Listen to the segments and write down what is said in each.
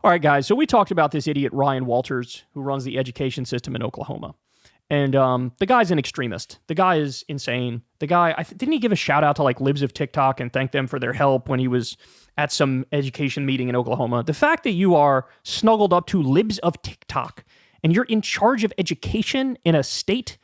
All right, guys. So we talked about this idiot Ryan Walters, who runs the education system in Oklahoma. And the guy's an extremist. The guy is insane. The guy, didn't he give a shout out to like Libs of TikTok and thank them for their help when he was at some education meeting in Oklahoma? The fact that you are snuggled up to Libs of TikTok and you're in charge of education in a state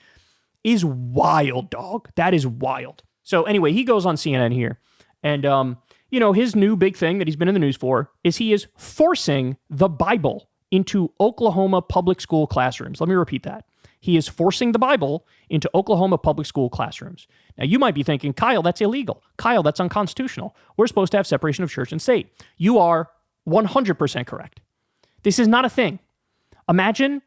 is wild, dog. That is wild. So anyway, he goes on CNN here. And, his new big thing that he's been in the news for is he is forcing the Bible into Oklahoma public school classrooms. Let me repeat that. He is forcing the Bible into Oklahoma public school classrooms. Now, you might be thinking, Kyle, that's illegal. Kyle, that's unconstitutional. We're supposed to have separation of church and state. You are 100% correct. This is not a thing. Imagine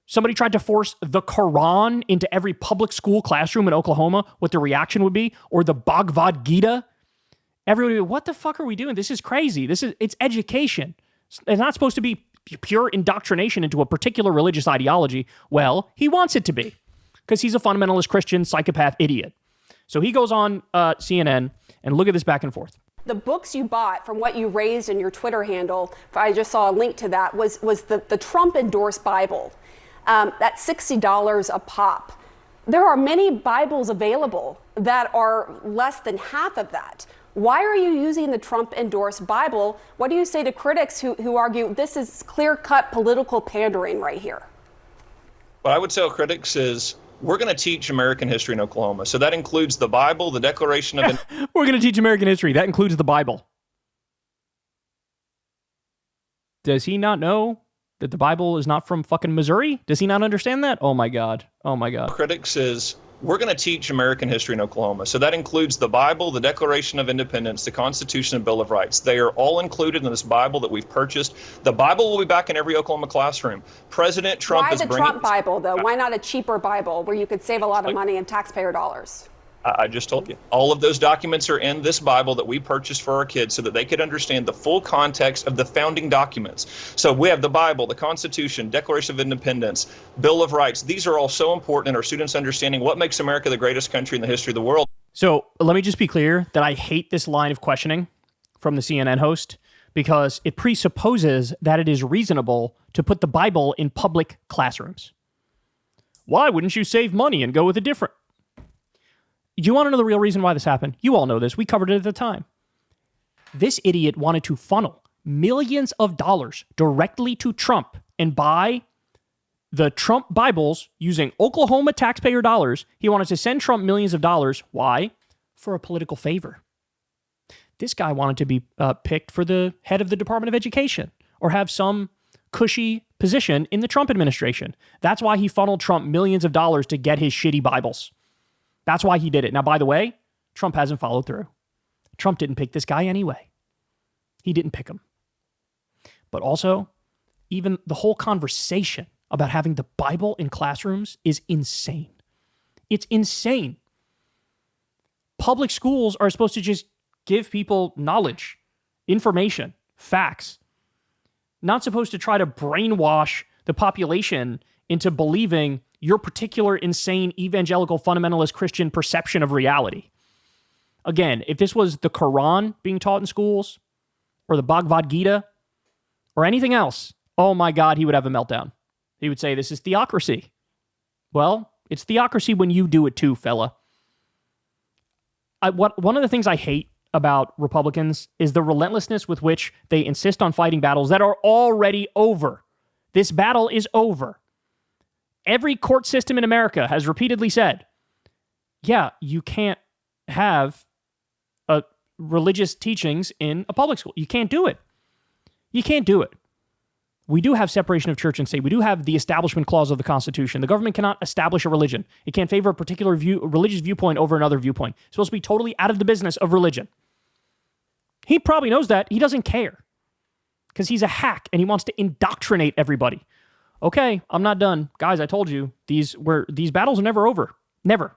somebody tried to force the Quran into every public school classroom in Oklahoma, what the reaction would be, or the Bhagavad Gita. Everybody would be, what the fuck are we doing? This is crazy. It's education. It's not supposed to be pure indoctrination into a particular religious ideology. Well, he wants it to be because he's a fundamentalist Christian psychopath idiot. So he goes on CNN and look at this back and forth. The books you bought from what you raised in your Twitter handle, I just saw a link to that, was the Trump-endorsed Bible. That's $60 a pop. There are many Bibles available that are less than half of that. Why are you using the Trump-endorsed Bible? What do you say to critics who argue this is clear-cut political pandering right here? What I would tell critics is we're going to teach American history in Oklahoma. So that includes the Bible, the Declaration of... We're going to teach American history. That includes the Bible. Does he not know that the Bible is not from fucking Missouri? Does he not understand that? Oh, my God. Oh, my God. Critics is we're going to teach American history in Oklahoma. So that includes the Bible, the Declaration of Independence, the Constitution, and Bill of Rights. They are all included in this Bible that we've purchased. The Bible will be back in every Oklahoma classroom. President Trump is bringing... Why the Trump Bible, though? Why not a cheaper Bible where you could save a lot of money in taxpayer dollars? I just told you. All of those documents are in this Bible that we purchased for our kids so that they could understand the full context of the founding documents. So we have the Bible, the Constitution, Declaration of Independence, Bill of Rights. These are all so important in our students understanding what makes America the greatest country in the history of the world. So let me just be clear that I hate this line of questioning from the CNN host because it presupposes that it is reasonable to put the Bible in public classrooms. Why wouldn't you save money and go with a different... Do you want to know the real reason why this happened? You all know this. We covered it at the time. This idiot wanted to funnel millions of dollars directly to Trump and buy the Trump Bibles using Oklahoma taxpayer dollars. He wanted to send Trump millions of dollars. Why? For a political favor. This guy wanted to be picked for the head of the Department of Education or have some cushy position in the Trump administration. That's why he funneled Trump millions of dollars to get his shitty Bibles. That's why he did it. Now, by the way, Trump hasn't followed through. Trump didn't pick this guy anyway. He didn't pick him. But also, even the whole conversation about having the Bible in classrooms is insane. It's insane. Public schools are supposed to just give people knowledge, information, facts. Not supposed to try to brainwash the population into believing your particular insane evangelical fundamentalist Christian perception of reality. Again, if this was the Quran being taught in schools or the Bhagavad Gita or anything else, oh my God, he would have a meltdown. He would say, this is theocracy. Well, it's theocracy when you do it too, fella. One of the things I hate about Republicans is the relentlessness with which they insist on fighting battles that are already over. This battle is over. Every court system in America has repeatedly said, yeah, you can't have religious teachings in a public school. You can't do it. You can't do it. We do have separation of church and state. We do have the Establishment Clause of the Constitution. The government cannot establish a religion. It can't favor a particular religious viewpoint over another viewpoint. It's supposed to be totally out of the business of religion. He probably knows that. He doesn't care because he's a hack and he wants to indoctrinate everybody. Okay, I'm not done. Guys, I told you, these battles are never over. Never.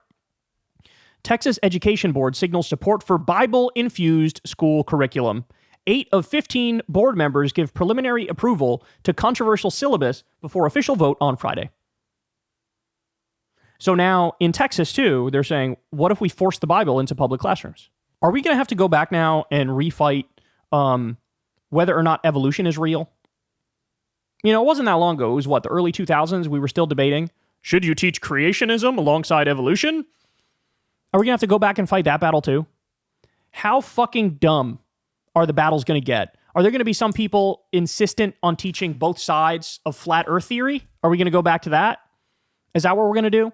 Texas Education Board signals support for Bible-infused school curriculum. 8 of 15 board members give preliminary approval to controversial syllabus before official vote on Friday. So now, in Texas, too, they're saying, what if we force the Bible into public classrooms? Are we going to have to go back now and refight whether or not evolution is real? You know, it wasn't that long ago. It was what, the early 2000s? We were still debating, should you teach creationism alongside evolution? Are we going to have to go back and fight that battle too? How fucking dumb are the battles going to get? Are there going to be some people insistent on teaching both sides of flat earth theory? Are we going to go back to that? Is that what we're going to do?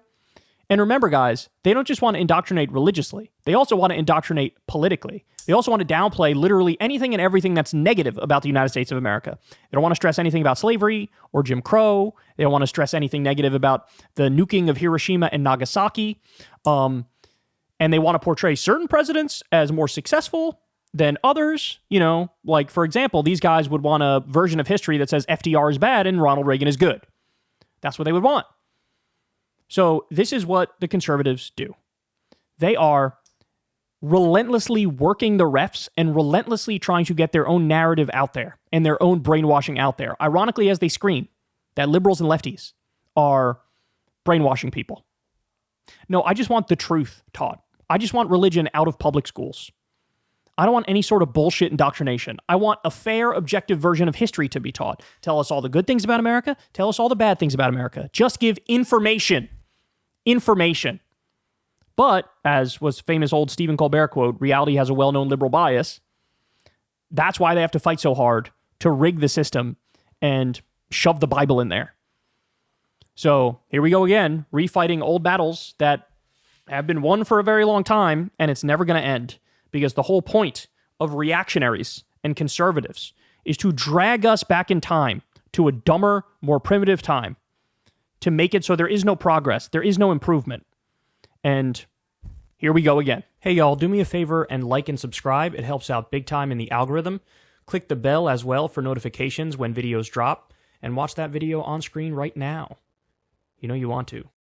And remember, guys, they don't just want to indoctrinate religiously. They also want to indoctrinate politically. They also want to downplay literally anything and everything that's negative about the United States of America. They don't want to stress anything about slavery or Jim Crow. They don't want to stress anything negative about the nuking of Hiroshima and Nagasaki. And they want to portray certain presidents as more successful than others. You know, like, for example, these guys would want a version of history that says FDR is bad and Ronald Reagan is good. That's what they would want. So this is what the conservatives do. They are relentlessly working the refs and relentlessly trying to get their own narrative out there and their own brainwashing out there. Ironically, as they scream that liberals and lefties are brainwashing people. No, I just want the truth taught. I just want religion out of public schools. I don't want any sort of bullshit indoctrination. I want a fair, objective version of history to be taught. Tell us all the good things about America. Tell us all the bad things about America. Just give information. Information. But, as was famous old Stephen Colbert quote, reality has a well-known liberal bias. That's why they have to fight so hard to rig the system and shove the Bible in there. So, here we go again, refighting old battles that have been won for a very long time, and it's never going to end. Because the whole point of reactionaries and conservatives is to drag us back in time to a dumber, more primitive time, to make it so there is no progress, there is no improvement. And here we go again. Hey y'all, do me a favor and like and subscribe. It helps out big time in the algorithm. Click the bell as well for notifications when videos drop, and watch that video on screen right now. You know you want to.